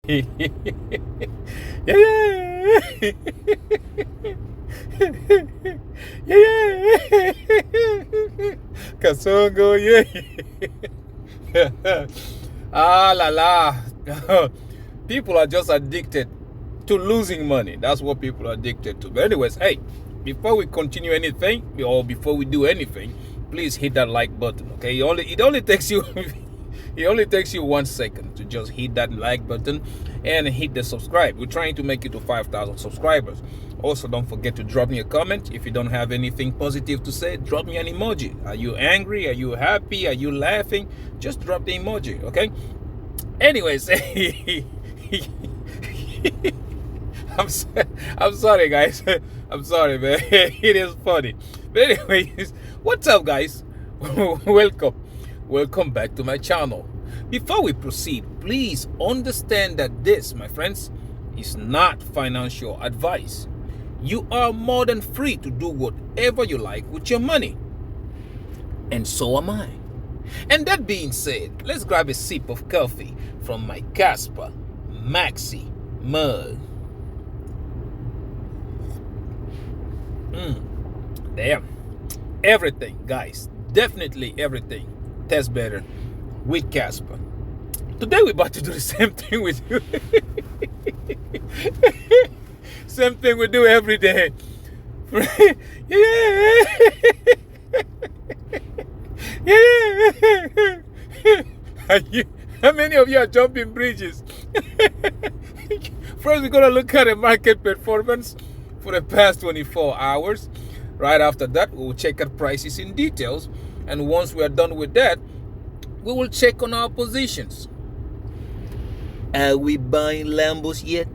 Yeah, yeah. Yeah, yeah. Kasongo, yeah. Ah, la la. People are just addicted to losing money. That's what people are addicted to. But anyways, hey, before we continue anything or before we do anything, please hit that like button. Okay, it only takes you it only takes you 1 second to just hit that like button and hit the subscribe. We're trying to make it to 5,000 subscribers. Also, don't forget to drop me a comment. If you don't have anything positive to say, drop me an emoji. Are you angry? Are you happy? Are you laughing? Just drop the emoji, okay? Anyways, I'm sorry, guys. I'm sorry, man. It is funny. But anyways, what's up, guys? Welcome back to my channel. Before we proceed, please understand that this, my friends, is not financial advice. You are more than free to do whatever you like with your money. And so am I. And that being said, let's grab a sip of coffee from my Caspa Maxi mug. Damn. Everything, guys, definitely everything tastes better with Casper. Today we're about to do the same thing with you. Same thing we do every day. Yeah. Yeah. How many of you are jumping bridges? First, we're going to look at the market performance for the past 24 hours. Right after that, we will check out prices in details. And once we are done with that, we will check on our positions. Are we buying Lambos yet?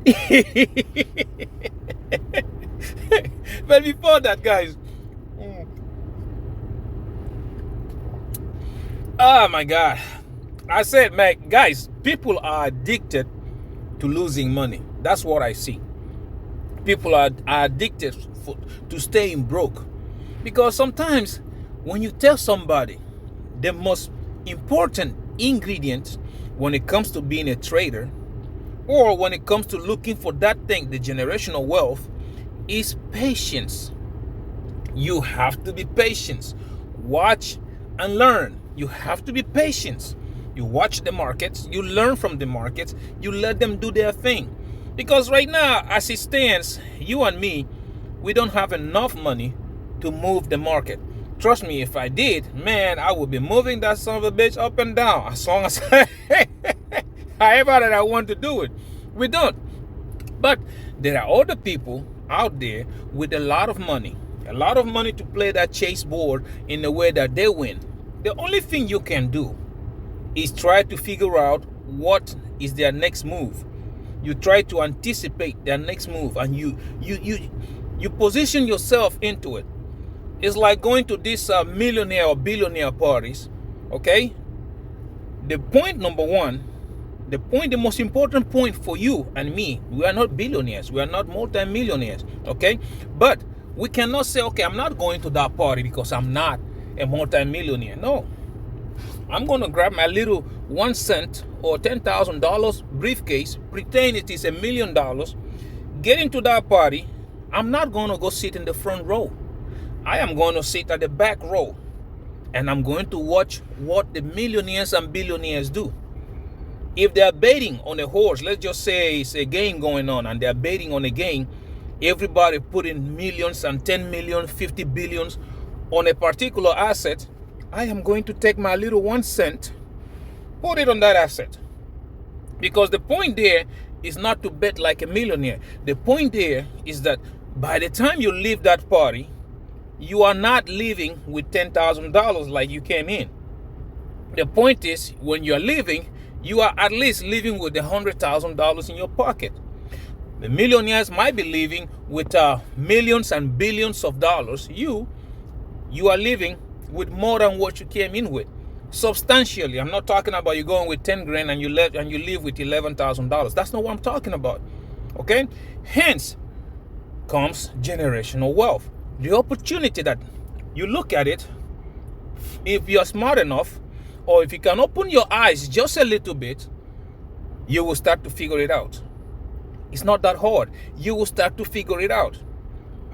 But before that, guys, oh my God. I said, man, guys, people are addicted to losing money. That's what I see. People are addicted to staying broke. Because sometimes when you tell somebody the most important ingredient when it comes to being a trader or when it comes to looking for that thing, the generational wealth, is patience. You have to be patient. Watch and learn. You have to be patient. You watch the markets, you learn from the markets, you let them do their thing. Because right now, as it stands, you and me, we don't have enough money to move the market. Trust me, if I did, man, I would be moving that son of a bitch up and down as long as however that I want to do it. We don't. But there are other people out there with a lot of money to play that chase board in the way that they win. The only thing you can do is try to figure out what is their next move. You try to anticipate their next move and you position yourself into it. It's like going to this millionaire or billionaire parties, okay? The point number one, the most important point for you and me, we are not billionaires, we are not multimillionaires, okay? But we cannot say, okay, I'm not going to that party because I'm not a multimillionaire. No, I'm going to grab my little 1 cent or $10,000 briefcase, pretend it is $1 million, get into that party. I'm not going to go sit in the front row. I am going to sit at the back row and I'm going to watch what the millionaires and billionaires do. If they are betting on a horse, let's just say it's a game going on and they are betting on a game, everybody put in millions and 10 million, 50 billions on a particular asset. I am going to take my little 1 cent, put it on that asset. Because the point there is not to bet like a millionaire. The point there is that by the time you leave that party, you are not leaving with $10,000 like you came in. The point is, when you are leaving, you are at least leaving with $100,000 in your pocket. The millionaires might be leaving with millions and billions of dollars. You are leaving with more than what you came in with, substantially. I'm not talking about you going with 10 grand and you leave with $11,000. That's not what I'm talking about. Okay? Hence comes generational wealth. The opportunity that you look at it, if you're smart enough, or if you can open your eyes just a little bit, You will start to figure it out. It's not that hard. You will start to figure it out.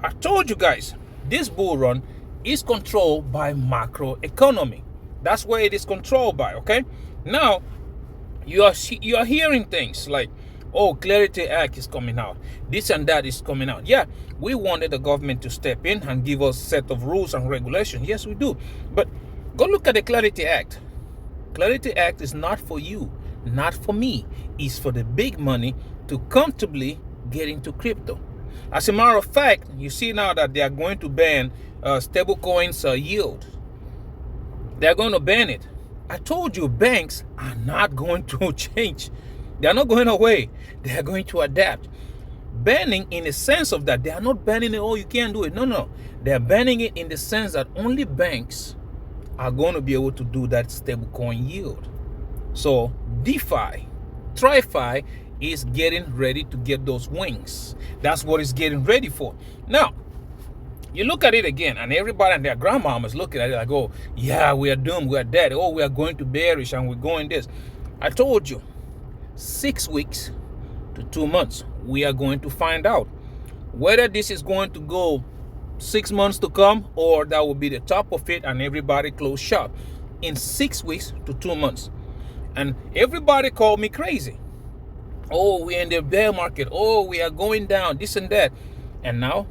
I told you guys, this bull run is controlled by macroeconomy. That's where it is controlled by, okay? Now, you are hearing things like, oh, Clarity Act is coming out. This and that is coming out. Yeah, we wanted the government to step in and give us a set of rules and regulations. Yes, we do. But go look at the Clarity Act. Clarity Act is not for you, not for me. It's for the big money to comfortably get into crypto. As a matter of fact, you see now that they are going to ban stablecoins yield. They're going to ban it. I told you, banks are not going to change. They are not going away. They are going to adapt. Banning in the sense of that, they are not banning it, oh, you can't do it. No, no. They are banning it in the sense that only banks are going to be able to do that stablecoin yield. So DeFi, TriFi is getting ready to get those wings. That's what it's getting ready for. Now, you look at it again, and everybody and their grandmama is looking at it like, oh, yeah, we are doomed, we are dead. Oh, we are going to bearish, and we're going this. I told you, 6 weeks to 2 months, we are going to find out whether this is going to go 6 months to come, or that will be the top of it, and everybody close shop in 6 weeks to 2 months. And everybody called me crazy. Oh, we're in the bear market. Oh, we are going down, this and that. And now,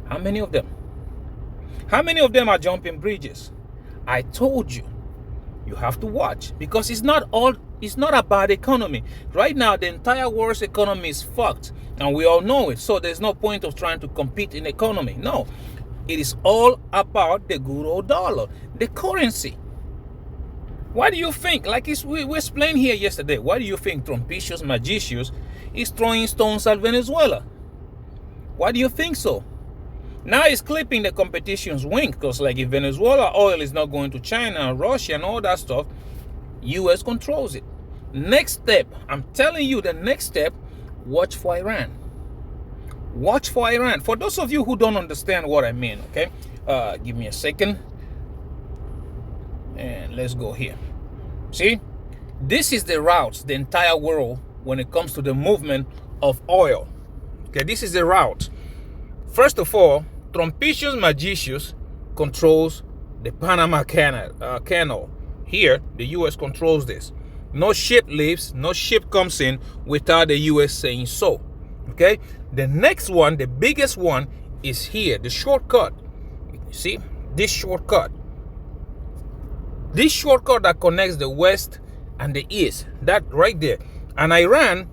how many of them? How many of them are jumping bridges? I told you, you have to watch, because it's not about economy. Right now, the entire world's economy is fucked, and we all know it. So there's no point of trying to compete in economy. No, it is all about the good old dollar, the currency. Why do you think, like we explained here yesterday, why do you think Trumpicius Magicius is throwing stones at Venezuela? Why do you think so? Now it's clipping the competition's wing, because like if Venezuela oil is not going to China and Russia and all that stuff, US controls it. Next step, I'm telling you, the next step, watch for Iran. Watch for Iran. For those of you who don't understand what I mean, okay, give me a second. And let's go here. See, this is the route, the entire world, when it comes to the movement of oil. Okay, this is the route. First of all, Trumpicius Magicius controls the Panama Canal. Here, the U.S. controls this. No ship leaves, no ship comes in without the U.S. saying so. Okay, the next one, the biggest one, is here, the shortcut. You see, this shortcut. This shortcut that connects the west and the east, that right there. And Iran,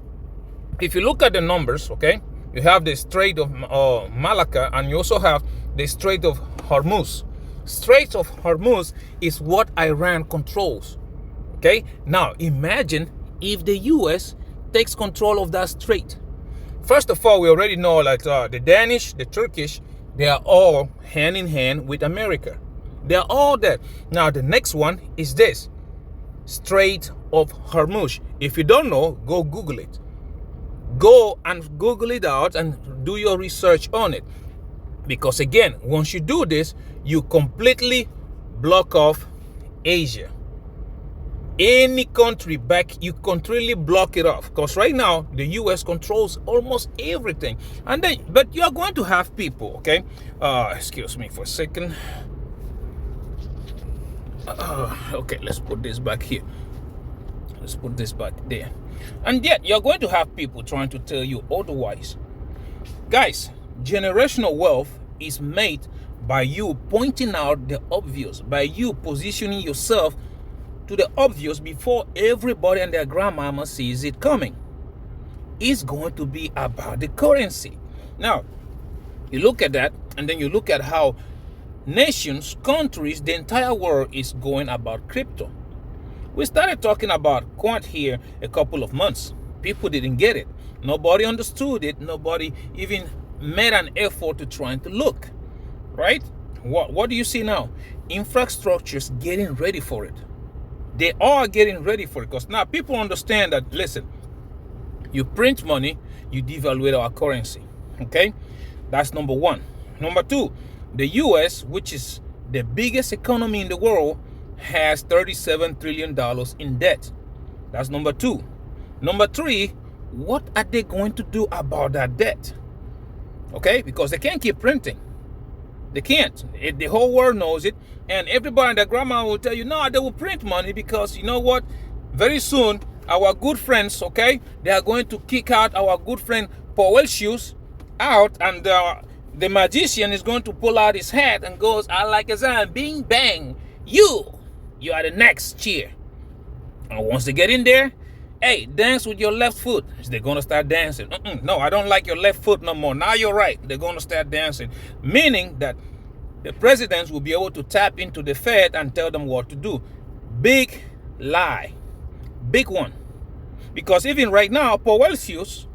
if you look at the numbers, okay, you have the Strait of Malacca, and you also have the Strait of Hormuz. Strait of Hormuz is what Iran controls. Okay, now imagine if the US takes control of that strait. First of all, we already know that the Danish, the Turkish, they are all hand in hand with America. They're all there. Now, the next one is this, Strait of Hormuz. If you don't know, go Google it. Go and Google it out and do your research on it. Because again, once you do this, you completely block off Asia. Any country back, you completely block it off. Because right now, the US controls almost everything. And then, but you are going to have people, okay? Excuse me for a second. Okay, let's put this back here. Let's put this back there. And yet, you're going to have people trying to tell you otherwise. Guys, generational wealth is made by you pointing out the obvious, by you positioning yourself to the obvious before everybody and their grandmama sees it coming. It's going to be about the currency. Now, you look at that, and then you look at how nations, countries, the entire world is going about crypto. We started talking about Quant here a couple of months. People didn't get it. Nobody understood it. Nobody even made an effort to try to look, right? What do you see now? Infrastructures getting ready for it. They are getting ready for it, because now people understand that, listen, you print money, you devalue our currency, okay? That's number one. Number two, the US, which is the biggest economy in the world, has $37 trillion in debt. That's number two. Number three, what are they going to do about that debt? Okay, because they can't keep printing. They can't. The whole world knows it, and everybody and their grandma will tell you, no, they will print money because you know what? Very soon, our good friends, okay, they are going to kick out our good friend Powell Shoes out, and the magician is going to pull out his hat and goes, I like a sign, bing bang, you are the next cheer. And once they get in there, hey, dance with your left foot. They're going to start dancing. No, I don't like your left foot no more. Now you're right. They're going to start dancing. Meaning that the presidents will be able to tap into the Fed and tell them what to do. Big lie. Big one. Because even right now, Powell's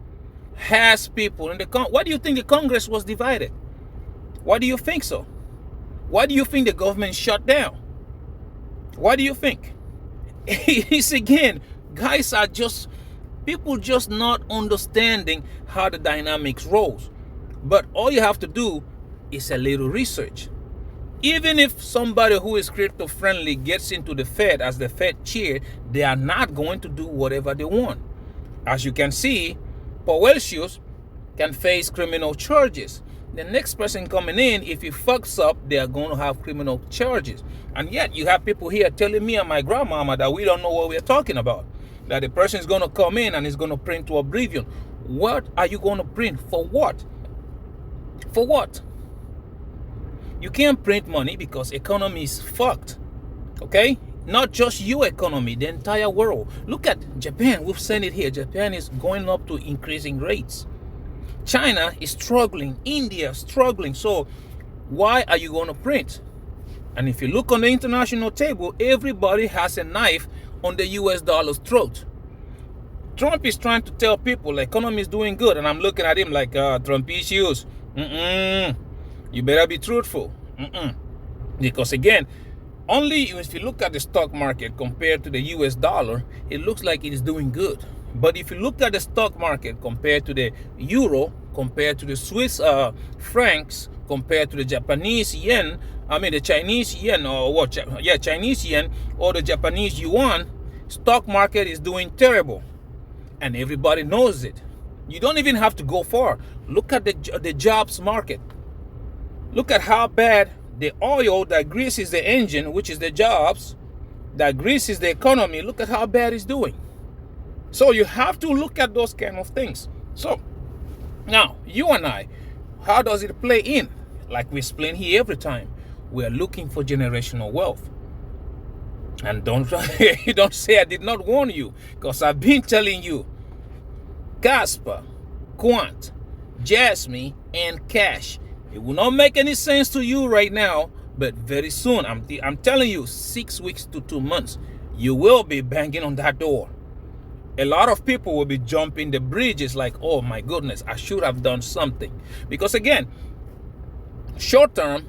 has people in the why do you think the Congress was divided? Why do you think so? Why do you think the government shut down? Why do you think? It's again, guys are just people just not understanding how the dynamics rolls. But all you have to do is a little research. Even if somebody who is crypto friendly gets into the Fed as the Fed chair, they are not going to do whatever they want. As you can see, Powell's can face criminal charges. The next person coming in, if he fucks up, they are going to have criminal charges. And yet you have people here telling me and my grandmama that we don't know what we're talking about. That the person is going to come in and is going to print to oblivion. What are you going to print? For what? For what? You can't print money because economy is fucked. Okay? Not just your economy, the entire world. Look at Japan. We've seen it here. Japan is going up to increasing rates. China is struggling. India is struggling. So why are you going to print? And if you look on the international table, everybody has a knife on the US dollar's throat. Trump is trying to tell people the economy is doing good. And I'm looking at him like, Trump issues. You better be truthful. Because again, only if you look at the stock market compared to the US dollar, it looks like it is doing good. But if you look at the stock market compared to the euro, compared to the Swiss francs, compared to the Japanese yen, the Chinese yen or what? Yeah, Chinese yen or the Japanese yuan, stock market is doing terrible. And everybody knows it. You don't even have to go far. Look at the jobs market. Look at how bad the oil that greases the engine, which is the jobs, that greases the economy, look at how bad it's doing. So you have to look at those kind of things. So now, you and I, how does it play in? Like we explain here every time, we are looking for generational wealth. And don't say I did not warn you, because I've been telling you, Kaspa, Quant, Jasmine, and Cash. It will not make any sense to you right now, but very soon, I'm telling you, 6 weeks to 2 months, you will be banging on that door. A lot of people will be jumping the bridges like, oh my goodness, I should have done something. Because again, short term,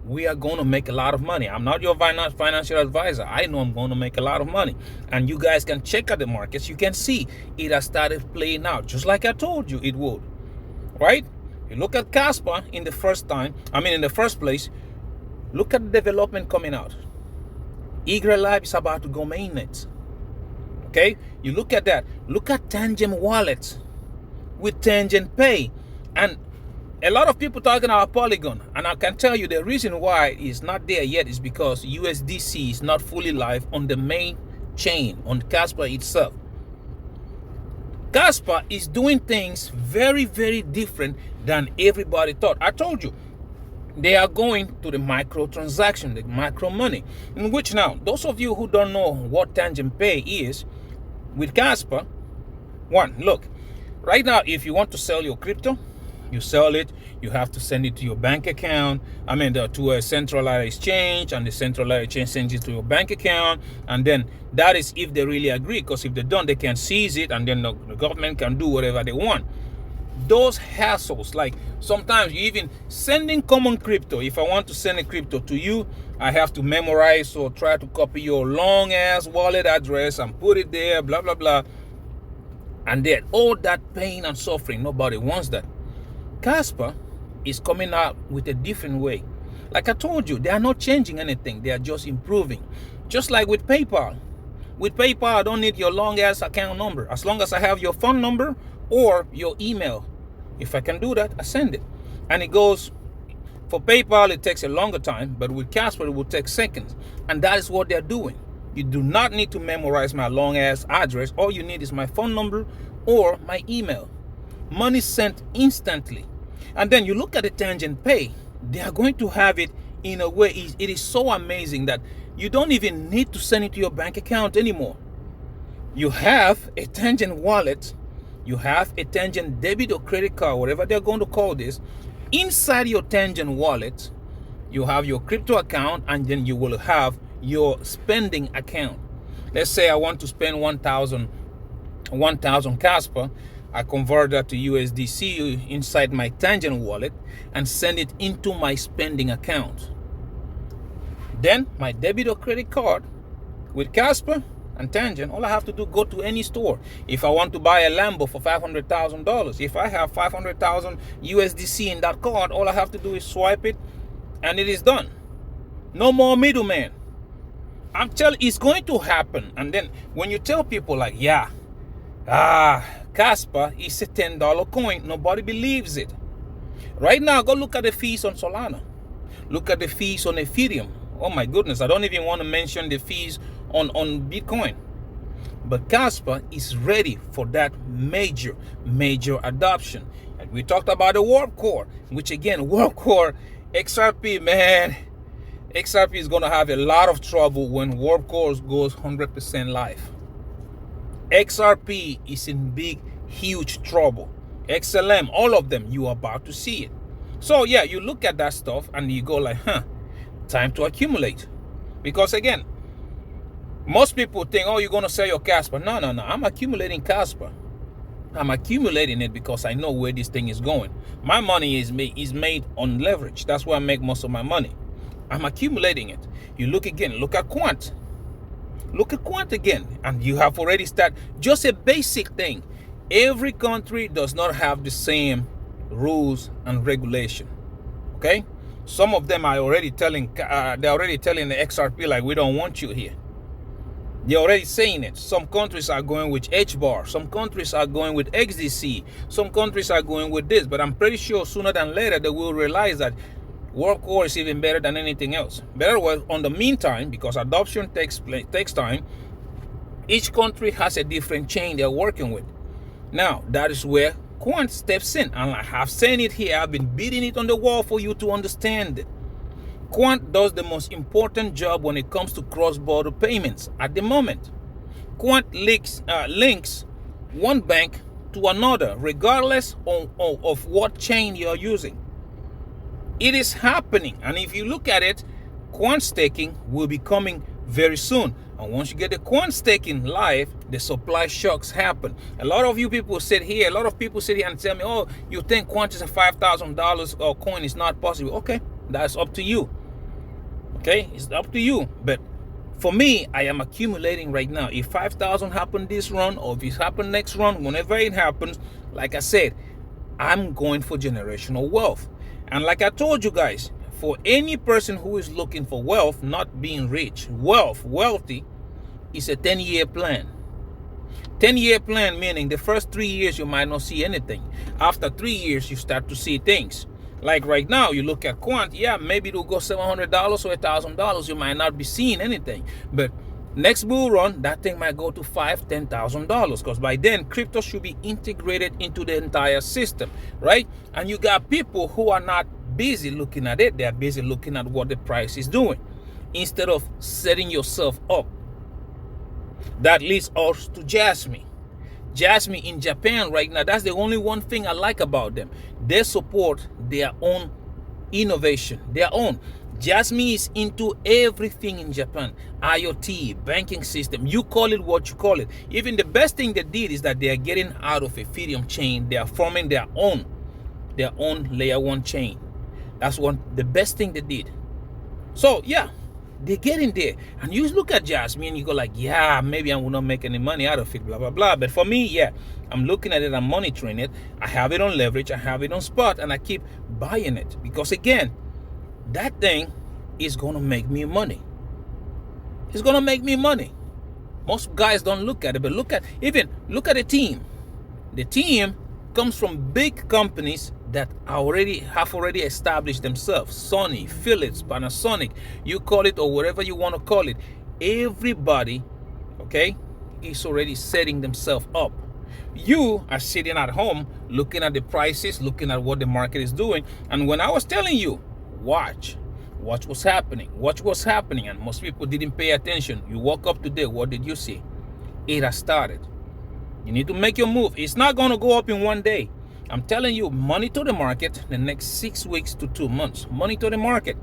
we are going to make a lot of money. I'm not your financial advisor. I know I'm going to make a lot of money. And you guys can check out the markets. You can see it has started playing out, just like I told you it would. Right? You look at Kaspa in the first place, look at the development coming out. Eager Live is about to go mainnet. Okay? You look at that. Look at Tangent Wallet with Tangent Pay. And a lot of people talking about Polygon. And I can tell you the reason why it's not there yet is because USDC is not fully live on the main chain, on Casper itself. Kaspa is doing things very, very different than everybody thought. I told you, they are going to the micro transaction, the micro money, in which now, those of you who don't know what Tangent Pay is, with Kaspa, one, look, right now, if you want to sell your crypto, you sell it, you have to send it to your bank account, to a centralized exchange, and the centralized exchange sends it to your bank account, and then that is if they really agree, because if they don't, they can seize it, and then the government can do whatever they want. Those hassles, like sometimes you even sending common crypto, if I want to send a crypto to you, I have to memorize or try to copy your long ass wallet address and put it there, blah, blah, blah. And then all that pain and suffering, nobody wants that. Kaspa is coming out with a different way. Like I told you, they are not changing anything. They are just improving. Just like with PayPal. With PayPal, I don't need your long ass account number. As long as I have your phone number or your email. If I can do that, I send it. And it goes, for PayPal, it takes a longer time, but with Casper, it will take seconds. And that is what they're doing. You do not need to memorize my long ass address. All you need is my phone number or my email. Money sent instantly. And then you look at the Tangent Pay, they are going to have it in a way, it is so amazing that you don't even need to send it to your bank account anymore. You have a Tangent wallet, you have a Tangent debit or credit card, whatever they're going to call this. Inside your Tangent wallet, you have your crypto account, and then you will have your spending account. Let's say I want to spend 1,000 Kaspa. I convert that to USDC inside my Tangent wallet and send it into my spending account. Then my debit or credit card with Casper and Tangent, all I have to do, go to any store. If I want to buy a Lambo for $500,000, if I have 500,000 USDC in that card, all I have to do is swipe it and it is done. No more middleman. I'm telling you, it's going to happen. And then when you tell people like, yeah, Kaspa is a $10 coin, nobody believes it. Right now, go look at the fees on Solana. Look at the fees on Ethereum. Oh my goodness, I don't even want to mention the fees on Bitcoin. But Kaspa is ready for that major adoption. And we talked about the Warp Core, which again, Warp Core, XRP, man. XRP is going to have a lot of trouble when Warp Core goes 100% live. XRP is in big, huge trouble. XLM, all of them, you are about to see it. So yeah, you look at that stuff and you go like, time to accumulate. Because again, most people think, oh, you're going to sell your Casper. No. I'm accumulating Casper. I'm accumulating it because I know where this thing is going. My money is made on leverage. That's where I make most of my money. I'm accumulating it. You look again, look at Quant. Look at Quant again, and you have already started. Just a basic thing. Every country does not have the same rules and regulation. Okay? Some of them are already telling, the XRP like, we don't want you here. They're already saying it. Some countries are going with HBAR. Some countries are going with XDC. Some countries are going with this. But I'm pretty sure sooner than later they will realize that Warp Core is even better than anything else. Better well, on the meantime, because adoption takes time, each country has a different chain they're working with. Now, that is where Quant steps in. And I have said it here. I've been beating it on the wall for you to understand it. Quant does the most important job when it comes to cross-border payments at the moment. Quant links one bank to another, regardless of what chain you're using. It is happening, and if you look at it, Quant staking will be coming very soon. And once you get the Quant staking live, the supply shocks happen. A lot of people sit here and tell me, oh, you think Quant is a $5,000 or coin is not possible. Okay, that's up to you. Okay, it's up to you. But for me, I am accumulating right now. If 5,000 happen this run, or if it happen next run, whenever it happens, like I said, I'm going for generational wealth. And like I told you guys, for any person who is looking for wealth, not being rich, wealthy, is a 10-year plan. 10-year plan meaning the first 3 years you might not see anything. After 3 years, you start to see things. Like right now, you look at Quant, yeah, maybe it'll go $700 or $1,000. You might not be seeing anything. But next bull run, that thing might go to $5,000, $10,000, because by then crypto should be integrated into the entire system, right? And you got people who are not busy looking at it. They're busy looking at what the price is doing instead of setting yourself up. That leads us to Jasmine. Jasmine in Japan right now, that's the only one thing I like about them. They support their own innovation, their own. Jasmine is into everything in Japan. IoT, banking system, you call it what you call it. Even the best thing they did is that they are getting out of Ethereum chain. They are forming their own layer 1 chain. That's the best thing they did. So yeah, they're getting there. And you look at Jasmine and you go like, yeah, maybe I will not make any money out of it, blah, blah, blah. But for me, yeah, I'm looking at it, I'm monitoring it. I have it on leverage, I have it on spot, and I keep buying it. Because again, that thing is going to make me money. It's going to make me money. Most guys don't look at it, but look at the team. The team comes from big companies that have already established themselves. Sony, Philips, Panasonic, you call it or whatever you want to call it. Everybody, okay, is already setting themselves up. You are sitting at home looking at the prices, looking at what the market is doing. And when I was telling you, watch what's happening, and most people didn't pay attention. You woke up today, what did you see? It has started. You need to make your move. It's not going to go up in one day. I'm telling you, monitor the market the next 6 weeks to 2 months. Monitor the market.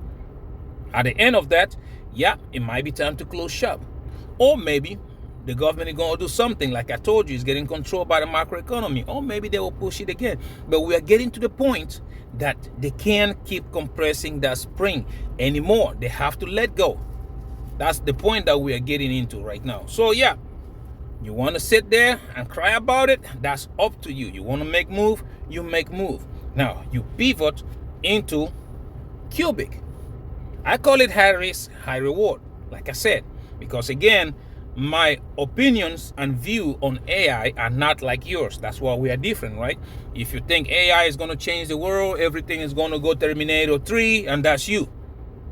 At the end of that, yeah, it might be time to close shop. Or maybe the government is going to do something, like I told you, is getting controlled by the macroeconomy. Or maybe they will push it again. But we are getting to the point that they can't keep compressing that spring anymore. They have to let go. That's the point that we are getting into right now. So yeah, you want to sit there and cry about it? That's up to you. You want to make move? You make move. Now, you pivot into cubic. I call it high risk, high reward, like I said, because again, my opinions and view on AI are not like yours. That's why we are different, right? If you think AI is going to change the world, everything is going to go Terminator 3, and that's you.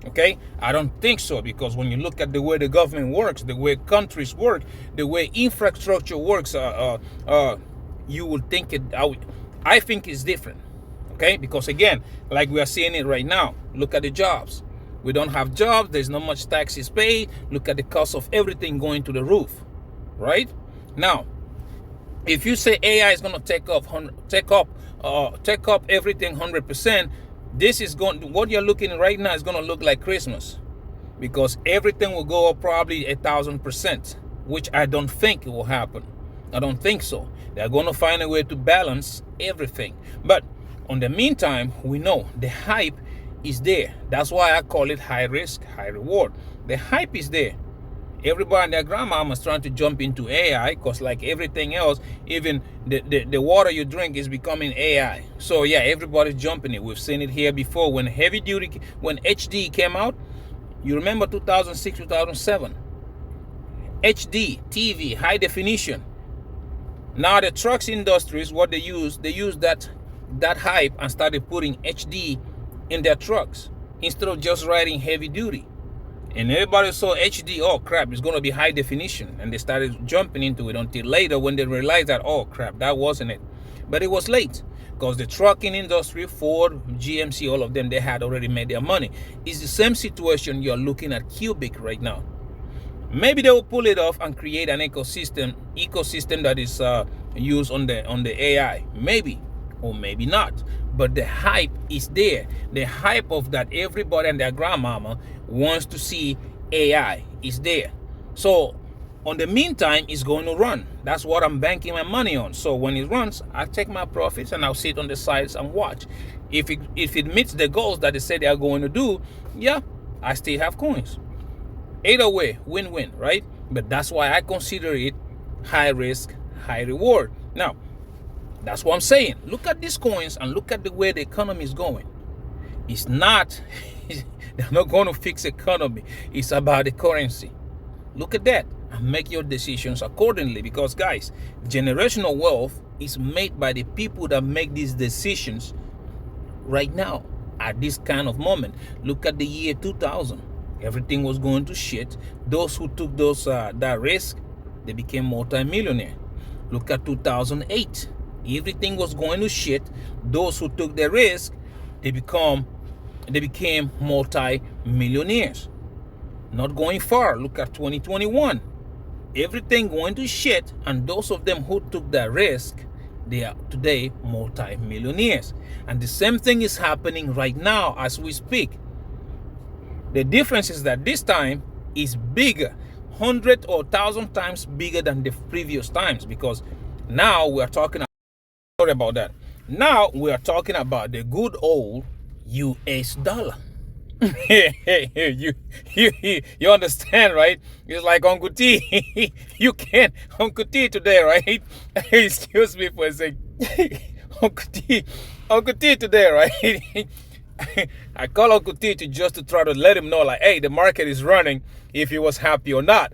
Okay, I don't think so, because when you look at the way the government works, the way countries work, the way infrastructure works, you will think it. I think it's different. Okay, because again, like we are seeing it right now. Look at the jobs. We don't have jobs. There's not much taxes paid. Look at the cost of everything going to the roof, right? Now, if you say AI is going to take up everything 100%. This is what you're looking at right now is going to look like Christmas, because everything will go up probably 1,000%, which I don't think it will happen. I don't think so. They're going to find a way to balance everything. But on the meantime, we know the hype is there. That's why I call it high risk, high reward. The hype is there. Everybody and their grandmama is trying to jump into AI, because like everything else, even the water you drink is becoming AI. So yeah, everybody's jumping it. We've seen it here before when when HD came out. You remember 2006, 2007. HD, TV, high definition. Now the trucks industries, what they use that hype and started putting HD in their trucks instead of just riding heavy duty. And everybody saw HD, oh crap, it's going to be high definition. And they started jumping into it until later when they realized that, oh crap, that wasn't it. But it was late, because the trucking industry, Ford, GMC, all of them, they had already made their money. It's the same situation you're looking at cubic right now. Maybe they will pull it off and create an ecosystem that is used on the AI. Maybe, or maybe not. But the hype is there. The hype of that everybody and their grandmama wants to see AI is there. So on the meantime, it's going to run. That's what I'm banking my money on. So when it runs, I take my profits and I'll sit on the sides and watch. If it meets the goals that they say they are going to do, yeah, I still have coins. Either way, win-win, right? But that's why I consider it high risk, high reward. Now, that's what I'm saying. Look at these coins and look at the way the economy is going. It's not, they're not going to fix the economy. It's about the currency. Look at that and make your decisions accordingly, because guys, generational wealth is made by the people that make these decisions right now at this kind of moment. Look at the year 2000. Everything was going to shit. Those who took that risk, they became multi-millionaire. Look at 2008. Everything was going to shit. Those who took the risk, they became multi-millionaires. Not going far. Look at 2021. Everything going to shit, and those of them who took that risk, they are today multi-millionaires. And the same thing is happening right now as we speak. The difference is that this time is bigger, 100 or 1,000 times bigger than the previous times, because now we are talking. Sorry about that. Now we are talking about the good old US dollar. you understand, right? It's like Uncle T. You can't Uncle T today, right? Excuse me for a second. Uncle T today, right? I call Uncle T to try to let him know, like, hey, the market is running, if he was happy or not.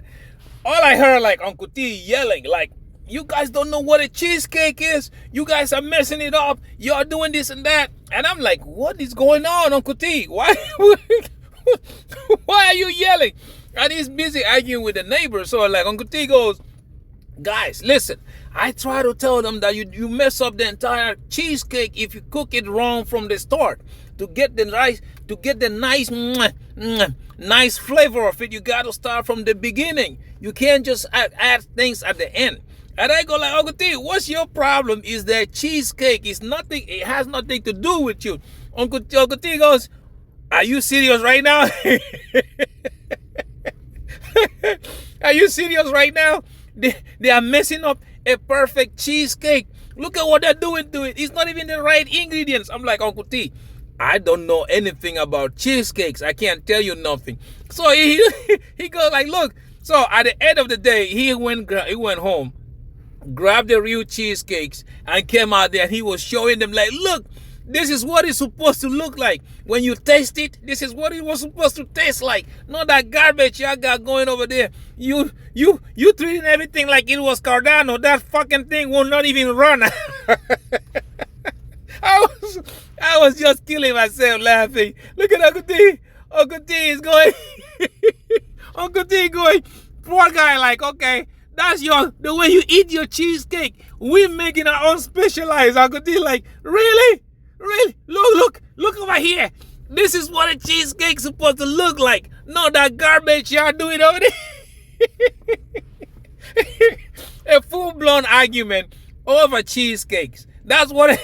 all I heard like Uncle T yelling, like, you guys don't know what a cheesecake is. You guys are messing it up. You're doing this and that. And I'm like, what is going on, Uncle T? Why why are you yelling? And he's busy arguing with the neighbor. So like Uncle T goes, guys, listen, I try to tell them that you mess up the entire cheesecake if you cook it wrong from the start. To get the nice flavor of it, you got to start from the beginning. You can't just add things at the end. And I go like, Uncle T, what's your problem? Is that cheesecake? It has nothing to do with you. Uncle T goes, are you serious right now? Are you serious right now? They are messing up a perfect cheesecake. Look at what they're doing to it. It's not even the right ingredients. I'm like, Uncle T, I don't know anything about cheesecakes. I can't tell you nothing. So he goes like, look. So at the end of the day, he went home, grabbed the real cheesecakes, and came out there and he was showing them like, look, this is what it's supposed to look like. When you taste it, this is what it was supposed to taste like. Not that garbage y'all got going over there. You treating everything like it was Cardano. That fucking thing will not even run. I was just killing myself laughing. Look at Uncle T. Uncle T is going. Uncle T going, poor guy, like, okay, that's the way you eat your cheesecake. We making our own specialized. Uncle T like, really? Really? Look over here. This is what a cheesecake's supposed to look like. Not that garbage y'all doing over there. A full-blown argument over cheesecakes. That's what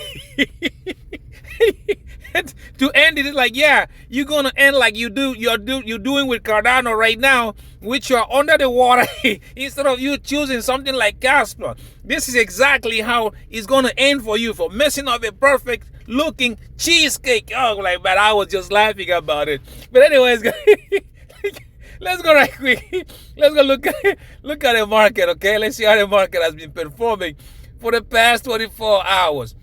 to end it is like, yeah, you're gonna end like you're doing with Cardano right now, which you're under the water instead of you choosing something like Caspa. This is exactly how it's gonna end for you, for messing up a perfect looking cheesecake. Oh, like, but I was just laughing about it. But anyways, let's go right quick. Let's go look at the market, okay? Let's see how the market has been performing for the past 24 hours.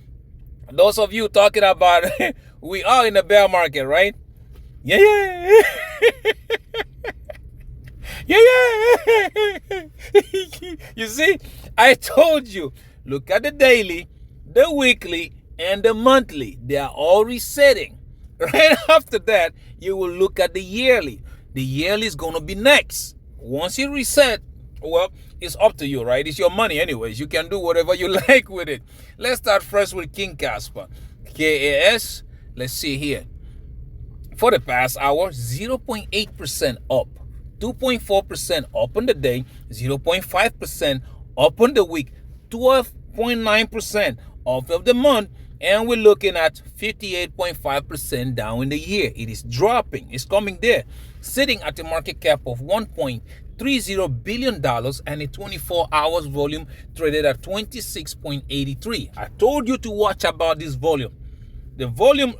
Those of you talking about we are in a bear market, right? Yeah. You see, I told you, look at the daily, the weekly, and the monthly. They are all resetting. Right after that, you will look at the yearly. The yearly is going to be next. Once you reset, well, it's up to you, right? It's your money anyways. You can do whatever you like with it. Let's start first with King Kaspa. KAS, let's see here. For the past hour, 0.8% up. 2.4% up on the day. 0.5% up on the week. 12.9% off of the month. And we're looking at 58.5% down in the year. It is dropping. It's coming there. Sitting at a market cap of $1.30 billion and a 24 hours volume traded at 26.83. I told you to watch about this volume. The volume,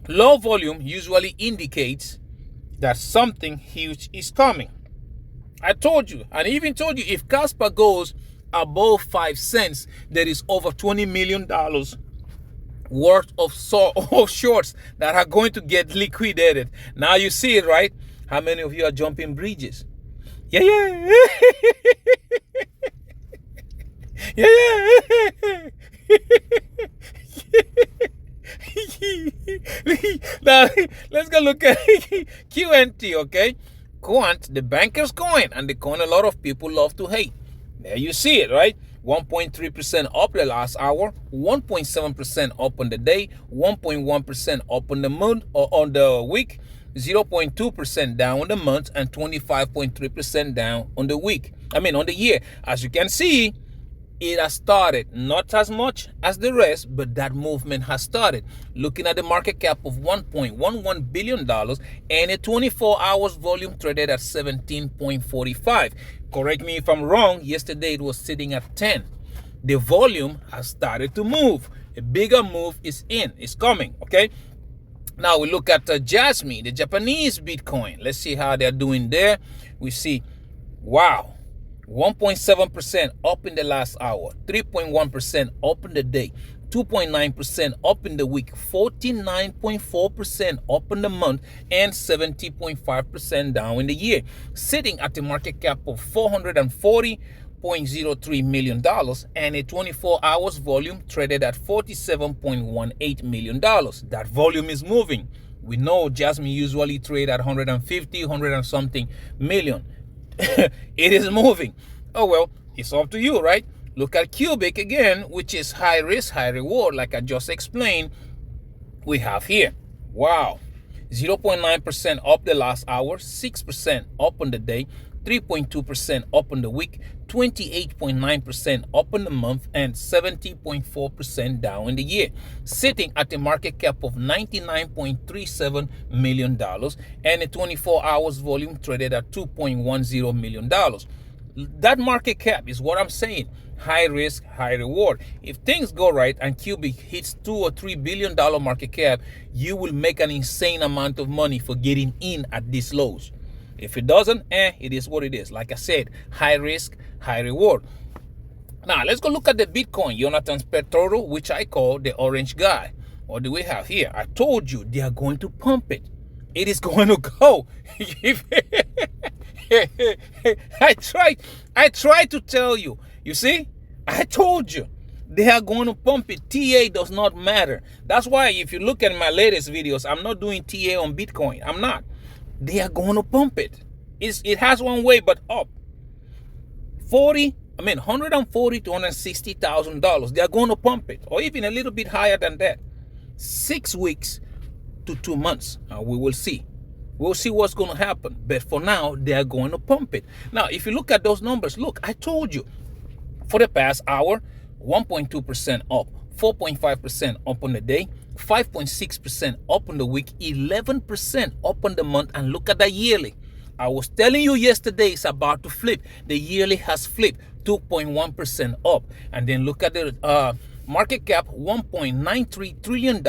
low volume usually indicates that something huge is coming. I told you, and I even told you, if Kaspa goes above 5 cents, there is over $20 million worth of shorts that are going to get liquidated. Now you see it, right? How many of you are jumping bridges? Yeah. Now let's go look at QNT, okay? Quant, the banker's coin, and the coin a lot of people love to hate. There you see it, right? 1.3% up the last hour, 1.7% up on the day, 1.1% up on the month or on the week, 0.2% down on the month, and 25.3% down on the week. On the year. As you can see, it has started, not as much as the rest, but that movement has started. Looking at the market cap of $1.11 billion and a 24 hours volume traded at 17.45. Correct me if I'm wrong. Yesterday it was sitting at 10. The volume has started to move. A bigger move is coming, okay? Now we look at Jasmine, the Japanese Bitcoin. Let's see how they're doing there. We see, wow, 1.7% up in the last hour, 3.1% up in the day, 2.9% up in the week, 49.4% up in the month, and 70.5% down in the year, sitting at a market cap of $440.03 million and a 24 hours volume traded at $47.18 million. That volume is moving. We know Jasmine usually trade at 150, 100 and something million. It is moving. Oh well, it's up to you, right? Look at Cubic again, which is high risk, high reward, like I just explained. We have here, wow, 0.9% up the last hour, 6% up on the day, 3.2% up on the week, 28.9% up on the month, and 70.4% down in the year, sitting at a market cap of $99.37 million and a 24 hours volume traded at $2.10 million. That market cap is what I'm saying. High risk, high reward. If things go right and Cubic hits $2 or $3 billion market cap, you will make an insane amount of money for getting in at these lows. If it doesn't, it is what it is. Like I said, high risk, high reward. Now, let's go look at the Bitcoin, Jonathan's Petoro, which I call the orange guy. What do we have here? I told you they are going to pump it. It is going to go. I tried to tell you. You see? I told you. They are going to pump it. TA does not matter. That's why if you look at my latest videos, I'm not doing TA on Bitcoin. I'm not. They are going to pump it. It has one way, but up. $140,000 to $160,000. They are going to pump it, or even a little bit higher than that. 6 weeks to 2 months. We will see. We'll see what's going to happen. But for now, they are going to pump it. Now, if you look at those numbers, look, I told you. For the past hour, 1.2% up, 4.5% up on the day, 5.6% up on the week, 11% up on the month, and look at the yearly. I was telling you yesterday it's about to flip. The yearly has flipped, 2.1% up. And then look at the market cap, $1.93 trillion,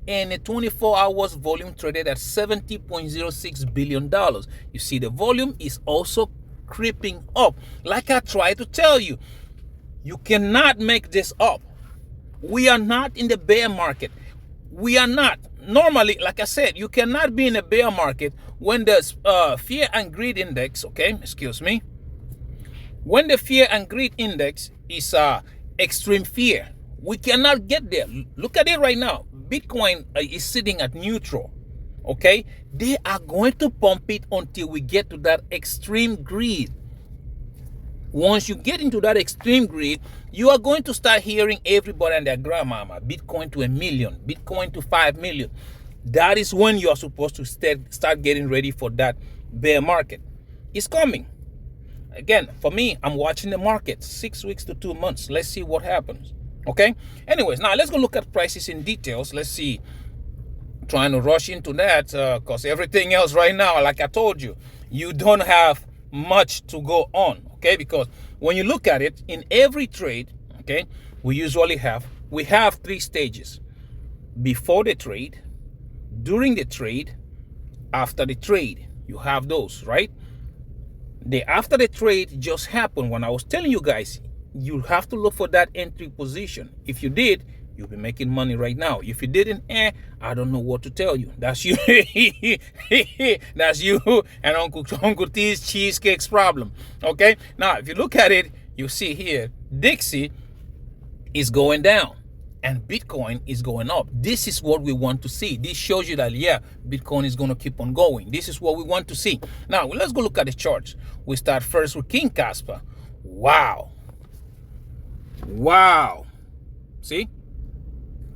and a 24 hours volume traded at $70.06 billion. You see, the volume is also creeping up. Like I tried to tell you, you cannot make this up. We are not in the bear market. We are not. Normally, like I said, you cannot be in a bear market when there's fear and greed index, okay, excuse me. When the fear and greed index is extreme fear, we cannot get there. Look at it right now. Bitcoin is sitting at neutral, okay? They are going to pump it until we get to that extreme greed. Once you get into that extreme greed, you are going to start hearing everybody and their grandmama, Bitcoin to 1 million, Bitcoin to 5 million. That is when you are supposed to start getting ready for that bear market. It's coming. Again, for me, I'm watching the market 6 weeks to 2 months. Let's see what happens. Okay? Anyways, now let's go look at prices in details. Let's see. Trying to rush into that because everything else right now, like I told you, you don't have much to go on. Okay, because when you look at it in every trade, okay, we have 3 stages: before the trade, during the trade, after the trade. You have those, right? The after the trade just happened when I was telling you guys you have to look for that entry position. If you did, you'll be making money right now. If you didn't, I don't know what to tell you. That's you. That's you and Uncle T's Cheesecake's problem. Okay? Now, if you look at it, you see here, Dixie is going down and Bitcoin is going up. This is what we want to see. This shows you that, yeah, Bitcoin is going to keep on going. This is what we want to see. Now, let's go look at the charts. We start first with King Kaspa. Wow. Wow. See?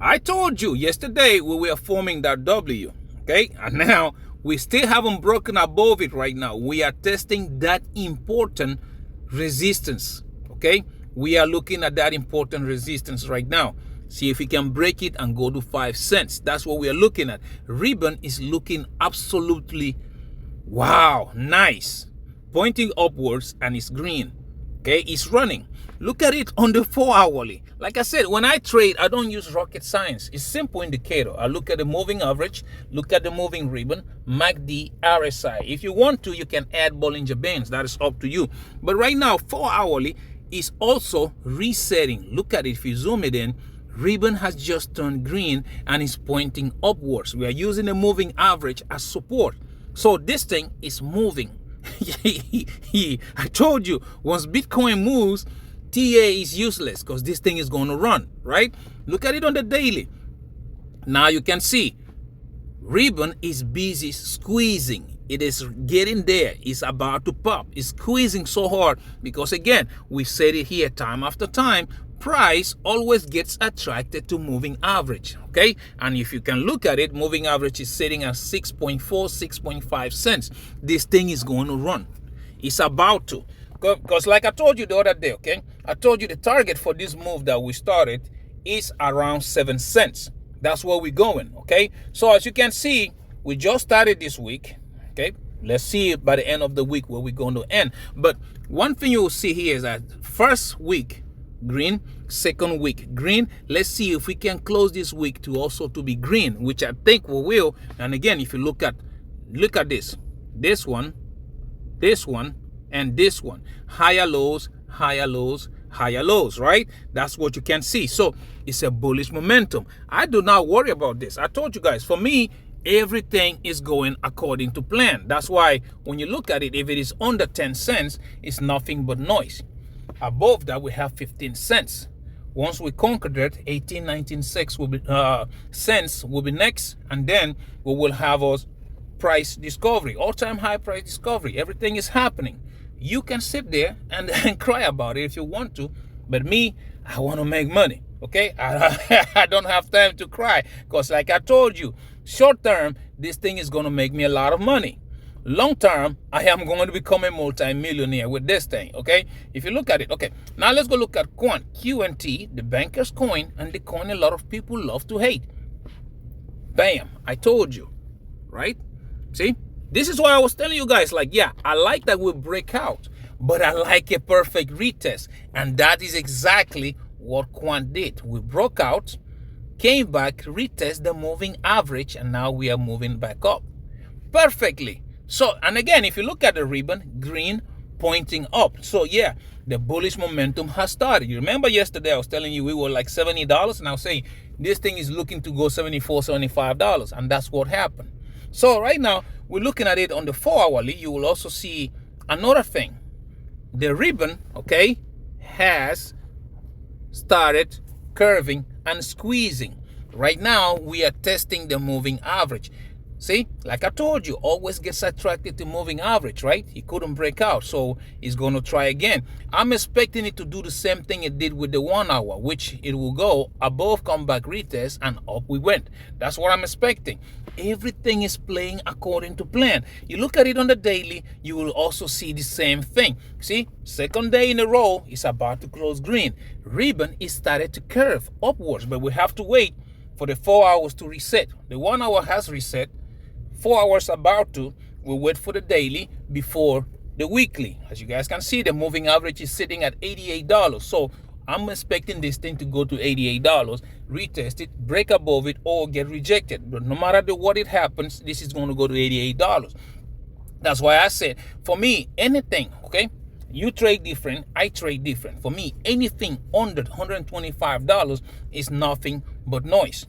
I told you yesterday we were forming that W, okay? And now we still haven't broken above it right now. We are testing that important resistance, okay? We are looking at that important resistance right now. See if we can break it and go to 5 cents. That's what we are looking at. Ribbon is looking absolutely, wow, nice. Pointing upwards and it's green. Okay, it's running. Look at it on the 4-hourly. Like I said, when I trade, I don't use rocket science. It's simple indicator. I look at the moving average, look at the moving ribbon, MACD, RSI. If you want to, you can add Bollinger Bands. That is up to you. But right now, 4-hourly is also resetting. Look at it. If you zoom it in, ribbon has just turned green and is pointing upwards. We are using the moving average as support. So this thing is moving. I told you, once Bitcoin moves, TA is useless because this thing is going to run, right? Look at it on the daily. Now you can see ribbon is busy squeezing. It is getting there. It's about to pop. It's squeezing so hard because, again, we said it here time after time, price always gets attracted to moving average, okay? And if you can look at it, moving average is sitting at 6.4, 6.5 cents. This thing is going to run. It's about to. Because like I told you the other day, okay? I told you the target for this move that we started is around 7 cents. That's where we're going, okay? So as you can see, we just started this week, okay? Let's see by the end of the week where we're going to end. But one thing you will see here is that first week, green, second week, green. Let's see if we can close this week to also to be green, which I think we will. And again, if you look at this one, and this one, higher lows, higher lows, higher lows, right? That's what you can see. So it's a bullish momentum. I do not worry about this. I told you guys, for me, everything is going according to plan. That's why when you look at it, if it is under 10 cents, it's nothing but noise. Above that, we have 15 cents. Once we conquer that, 18, 19 cents will be next, and then we will have our price discovery, all-time high price discovery. Everything is happening. You can sit there and cry about it if you want to, but me, I want to make money, okay? I don't have time to cry because like I told you, short term, this thing is going to make me a lot of money. Long term, I am going to become a multi-millionaire with this thing, okay? If you look at it, okay. Now let's go look at Quant, QNT, the banker's coin, and the coin a lot of people love to hate. Bam, I told you, right? See? This is why I was telling you guys, like, yeah, I like that we break out, but I like a perfect retest. And that is exactly what Quant did. We broke out, came back, retest the moving average, and now we are moving back up perfectly. So, and again, if you look at the ribbon, green pointing up. So yeah, the bullish momentum has started. You remember yesterday I was telling you we were like $70, and I was saying this thing is looking to go $74, $75, and that's what happened. So right now, we're looking at it on the 4-hourly. You will also see another thing. The ribbon, okay, has started curving and squeezing. Right now, we are testing the moving average. See, like I told you, always gets attracted to moving average, right? He couldn't break out, so he's going to try again. I'm expecting it to do the same thing it did with the 1 hour, which it will go above, come back, retest, and up we went. That's what I'm expecting. Everything is playing according to plan. You look at it on the daily, you will also see the same thing. See, second day in a row, it's about to close green. Ribbon is started to curve upwards, but we have to wait for the 4 hours to reset. The 1 hour has reset. 4 hours about to. We'll wait for the daily before the weekly. As you guys can see, the moving average is sitting at $88. So I'm expecting this thing to go to $88, retest it, break above it, or get rejected. But no matter what it happens, this is going to go to $88. That's why I said, for me, anything, okay? You trade different, I trade different. For me, anything under $125 is nothing but noise.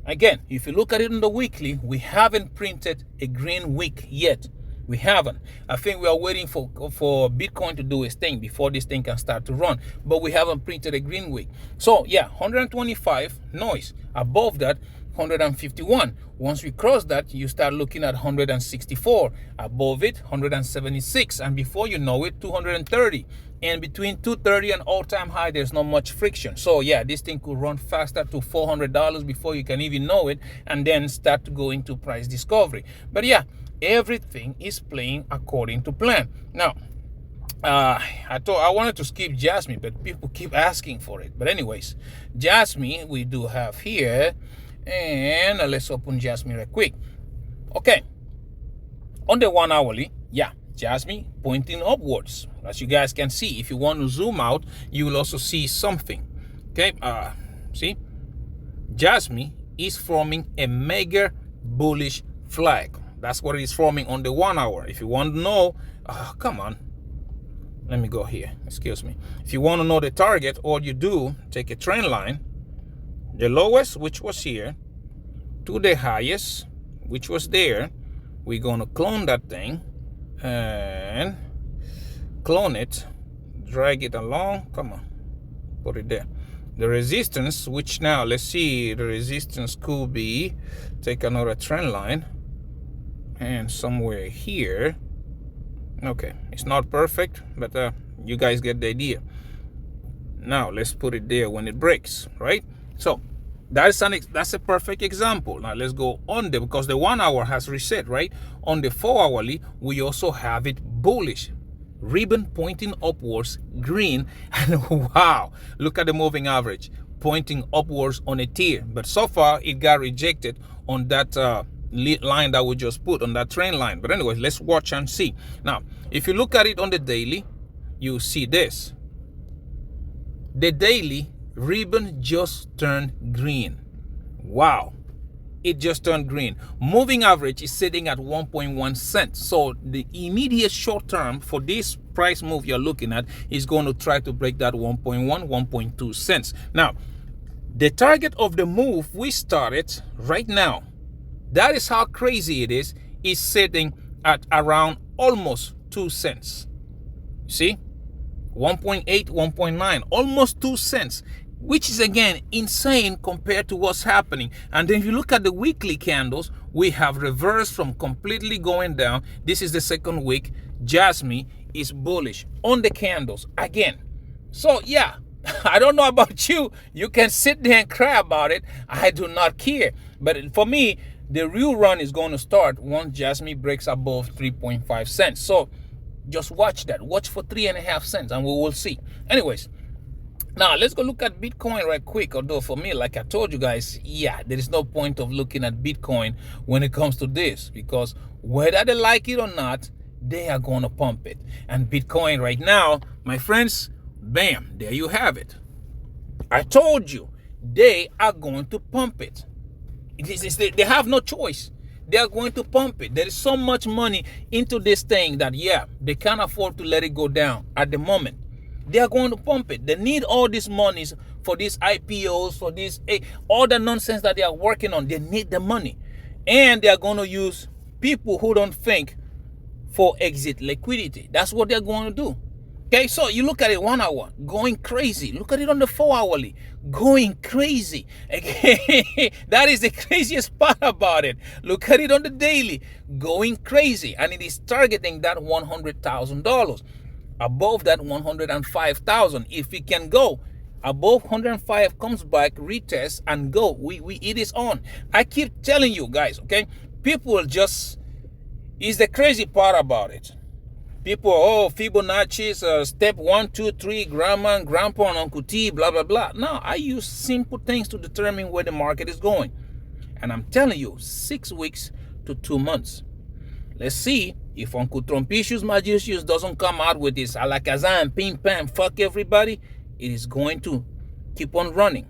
Again, if you look at it on the weekly, we haven't printed a green wick yet. We haven't. I think we are waiting for Bitcoin to do its thing before this thing can start to run. But we haven't printed a green wick. So yeah, 125 noise. Above that, 151. Once we cross that, you start looking at 164. Above it, 176. And before you know it, 230. And between 230 and all-time high, there's not much friction. So yeah, this thing could run faster to $400 before you can even know it, and then start to go into price discovery. But yeah, everything is playing according to plan. Now, I wanted to skip Jasmine, but people keep asking for it. But anyways, Jasmine we do have here, and let's open Jasmine real quick. Okay, on the 1 hourly, yeah, Jasmine pointing upwards, as you guys can see. If you want to zoom out, you will also see something. Okay, see, Jasmine is forming a mega bullish flag. That's what it is forming on the 1 hour. If you want to know, come on, let me go here, excuse me. If you want to know the target, all you do, take a trend line, the lowest, which was here, to the highest, which was there. We're going to clone that thing and clone it, drag it along, come on, put it there. The resistance, which now, let's see, the resistance could be, take another trend line, and somewhere here. Okay, it's not perfect, but you guys get the idea. Now let's put it there when it breaks, right? So that's a perfect example. Now let's go on there, because the 1 hour has reset, right? On the 4 hourly, we also have it bullish, ribbon pointing upwards, green, and wow, look at the moving average pointing upwards on a tier. But so far it got rejected on that line that we just put on that trend line. But anyways, let's watch and see. Now if you look at it on the daily, you see this. The daily ribbon just turned green. Wow, it just turned green. Moving average is sitting at 1.1 cents. So the immediate short term for this price move you're looking at is going to try to break that 1.1, 1.2 cents. Now the target of the move we started right now, that is how crazy it is sitting at around almost 2 cents. See, 1.8, 1.9, almost 2 cents, which is again insane compared to what's happening. And then if you look at the weekly candles, we have reversed from completely going down. This is the second week. Jasmine is bullish on the candles again. So yeah, I don't know about you. You can sit there and cry about it. I do not care. But for me, the real run is going to start once Jasmine breaks above 3.5 cents. So just watch that. Watch for 3.5 cents and we will see. Anyways, now let's go look at Bitcoin right quick. Although for me, like I told you guys, yeah, there is no point of looking at Bitcoin when it comes to this, because whether they like it or not, they are going to pump it. And Bitcoin right now, my friends, bam, there you have it. I told you, they are going to pump it. They have no choice. They are going to pump it. There is so much money into this thing that, yeah, they can't afford to let it go down at the moment. They are going to pump it. They need all these monies for these IPOs, for this, all the nonsense that they are working on. They need the money. And they are going to use people who don't think for exit liquidity. That's what they're going to do. Okay, so you look at it 1 hour, going crazy. Look at it on the 4 hourly, going crazy. Okay, that is the craziest part about it. Look at it on the daily, going crazy. And it is targeting that $100,000. Above that 105,000. If it can go above 105, comes back, retest, and go. It is on. I keep telling you guys, okay? People just, is the crazy part about it. People, Fibonacci's step 1, 2, 3, grandma and grandpa and Uncle T, blah, blah, blah. No, I use simple things to determine where the market is going. And I'm telling you, 6 weeks to 2 months. Let's see if Uncle Trumpicius Magicius doesn't come out with this alakazam, ping pam, fuck everybody. It is going to keep on running.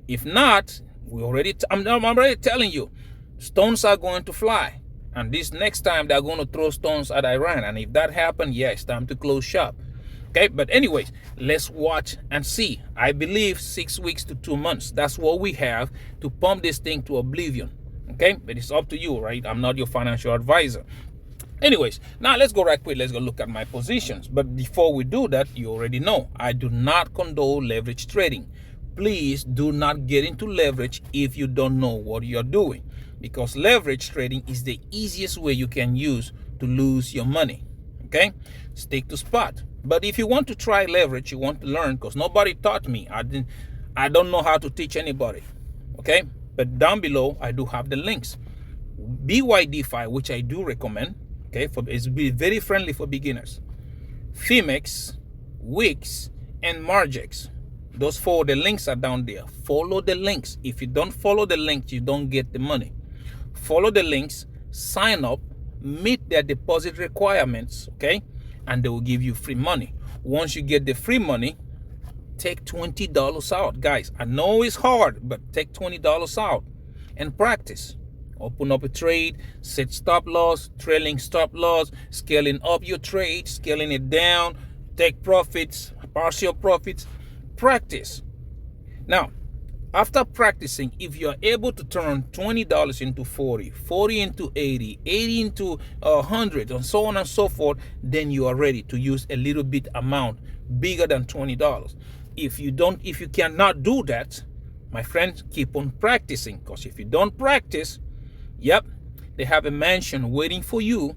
If not, I'm already telling you, stones are going to fly. And this next time they're going to throw stones at Iran. And if that happens, yeah, it's time to close shop. Okay, but anyways, let's watch and see. I believe 6 weeks to 2 months. That's what we have to pump this thing to oblivion. Okay, but it's up to you, right? I'm not your financial advisor. Anyways, now let's go right quick. Let's go look at my positions. But before we do that, you already know I do not condone leverage trading. Please do not get into leverage if you don't know what you're doing, because leverage trading is the easiest way you can use to lose your money. Okay, stick to spot. But if you want to try leverage, you want to learn, because nobody taught me. I don't know how to teach anybody. Okay, but down below I do have the links. Bydfi, which I do recommend. Okay, it's very friendly for beginners. Phemex, Wix, and Margex. Those 4, the links are down there. Follow the links. If you don't follow the links, you don't get the money. Follow the links, sign up, meet their deposit requirements, okay? And they will give you free money. Once you get the free money, take $20 out. Guys, I know it's hard, but take $20 out and practice. Open up a trade, set stop loss, trailing stop loss, scaling up your trade, scaling it down, take profits, partial profits. Practice. Now, after practicing, if you're able to turn $20 into 40, 40 into 80, 80 into 100, and so on and so forth, then you are ready to use a little bit amount bigger than $20. If you cannot do that, my friends, keep on practicing, because if you don't practice, yep, they have a mansion waiting for you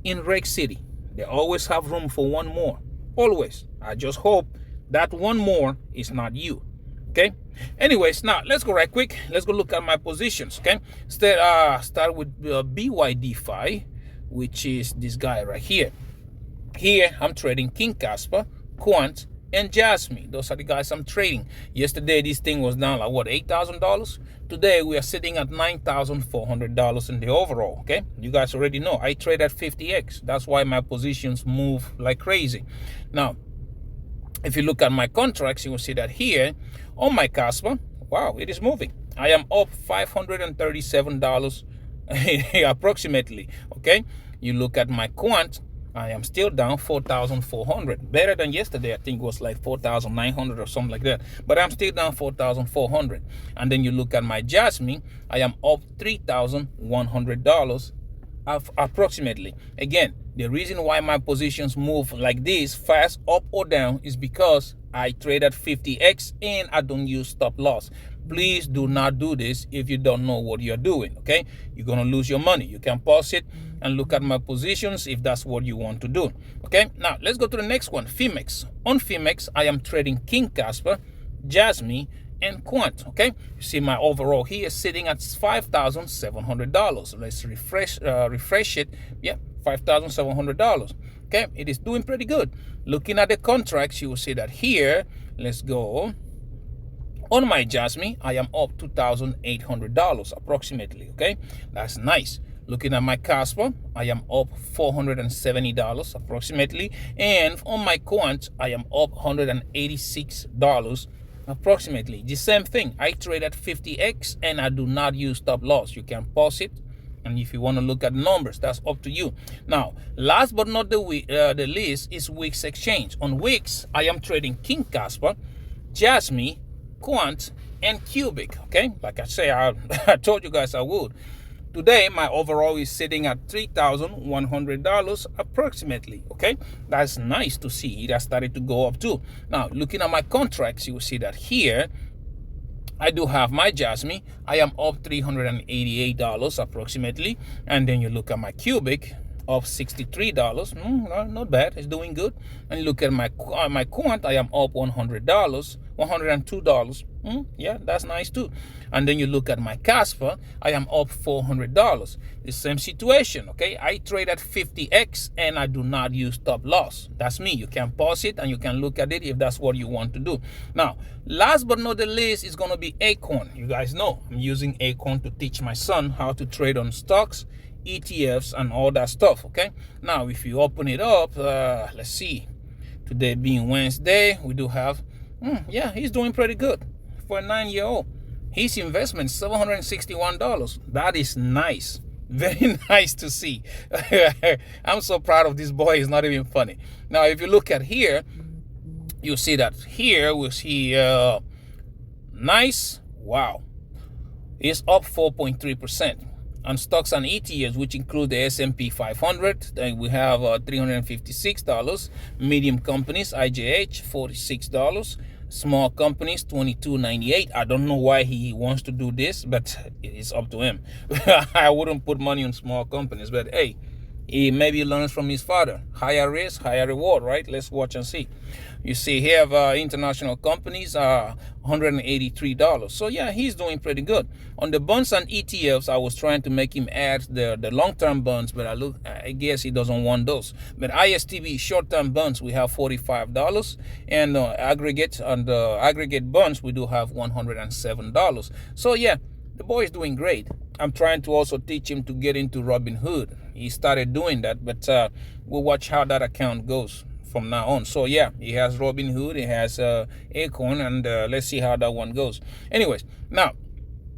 in Rec City. They always have room for one more. Always. I just hope that one more is not you. Okay? Anyways, now let's go right quick. Let's go look at my positions. Okay? Start with Bydfi, which is this guy right here. Here, I'm trading King Kaspa, Quant, and Jasmine. Those are the guys I'm trading. Yesterday, this thing was down like what, $8,000? Today, we are sitting at $9,400 in the overall. Okay, you guys already know I trade at 50x. That's why my positions move like crazy. Now, if you look at my contracts, you will see that here on my Kaspa, wow, it is moving. I am up $537 approximately. Okay, you look at my Quant, I am still down 4,400. Better than yesterday. I think it was like 4,900 or something like that. But I'm still down 4,400. And then you look at my Jasmine, I am up $3,100 approximately. Again, the reason why my positions move like this, fast up or down, is because I trade at 50x and I don't use stop loss. Please do not do this if you don't know what you're doing, okay? You're going to lose your money. You can pause it and look at my positions if that's what you want to do, okay? Now, let's go to the next one, Phemex. On Phemex, I am trading King Kaspa, Jasmine, and Quant, okay? You see my overall here sitting at $5,700. Let's refresh it. Yeah, $5,700. Okay, it is doing pretty good. Looking at the contracts, you will see that here, let's go. On my Jasmine, I am up $2,800 approximately, okay? That's nice. Looking at my Casper, I am up $470 approximately. And on my Quant, I am up $186 approximately. The same thing. I trade at 50x and I do not use stop loss. You can pause it. And if you want to look at numbers, that's up to you. Now, last but not the least is Wix Exchange. On Wix, I am trading King Kaspa, Jasmine, Quant, and Cubic. Okay, like I say, I told you guys I would. Today, my overall is sitting at $3,100 approximately. Okay, that's nice to see. It has started to go up too. Now, looking at my contracts, you will see that here, I do have my Jasmine. I am up $388 approximately. And then you look at my Cubic, up $63. Not bad. It's doing good. And look at my Quant. I am up $100, $102. Yeah, that's nice too. And then you look at my Casper. I am up $400. The same situation. Okay, I trade at 50x and I do not use stop loss. That's me. You can pause it and you can look at it if that's what you want to do. Now, last but not the least is going to be Acorn. You guys know I'm using Acorn to teach my son how to trade on stocks, ETFs, and all that stuff. Okay, now if you open it up, let's see, today being Wednesday, we do have yeah, he's doing pretty good for a 9-year-old. His investment $761. That is nice. Very nice to see. I'm so proud of this boy. It's not even funny. Now if you look at here, you see that here we see nice, wow, it's up 4.3%. On stocks and ETFs, which include the S&P 500, we have $356. Medium companies, IJH, $46. Small companies, $22.98. I don't know why he wants to do this, but it's up to him. I wouldn't put money on small companies, but hey, he maybe learns from his father. Higher risk, higher reward, right? Let's watch and see. You see here, international companies are $183. So yeah, he's doing pretty good. On the bonds and ETFs, I was trying to make him add the long-term bonds, but I guess he doesn't want those. But ISTB short-term bonds, we have $45, and aggregate bonds, we do have $107. So yeah, the boy is doing great. I'm trying to also teach him to get into Robinhood. he started doing that, but we'll watch how that account goes from now on. So yeah, he has Robinhood, he has Acorn, and let's see how that one goes. Anyways, now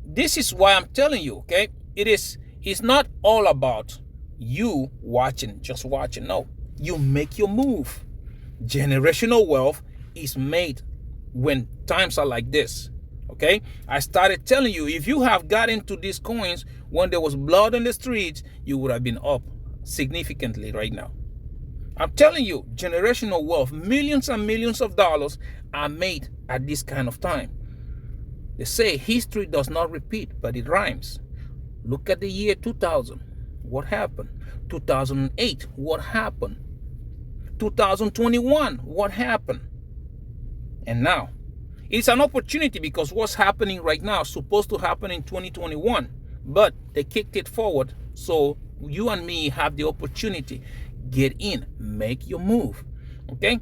this is why I'm telling you, okay? It's not all about you watching, just watching. No, you make your move. Generational wealth is made when times are like this. Okay, I started telling you, if you have got into these coins when there was blood on the streets, you would have been up significantly right now. I'm telling you, generational wealth, millions and millions of dollars are made at this kind of time. They say history does not repeat, but it rhymes. Look at the year 2000. What happened? 2008. What happened? 2021. What happened? And now, it's an opportunity, because what's happening right now is supposed to happen in 2021, but they kicked it forward. So you and me have the opportunity. Get in, make your move. Okay?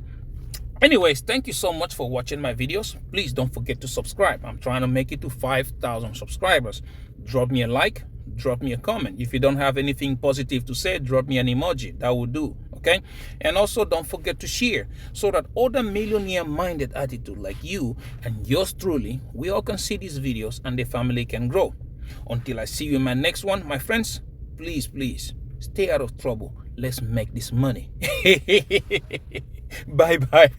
Anyways, thank you so much for watching my videos. Please don't forget to subscribe. I'm trying to make it to 5,000 subscribers. Drop me a like, drop me a comment. If you don't have anything positive to say, drop me an emoji. That will do. Okay? And also don't forget to share, so that other millionaire-minded attitude like you and yours truly, we all can see these videos and the family can grow. Until I see you in my next one, my friends, please, please, stay out of trouble. Let's make this money. Bye-bye.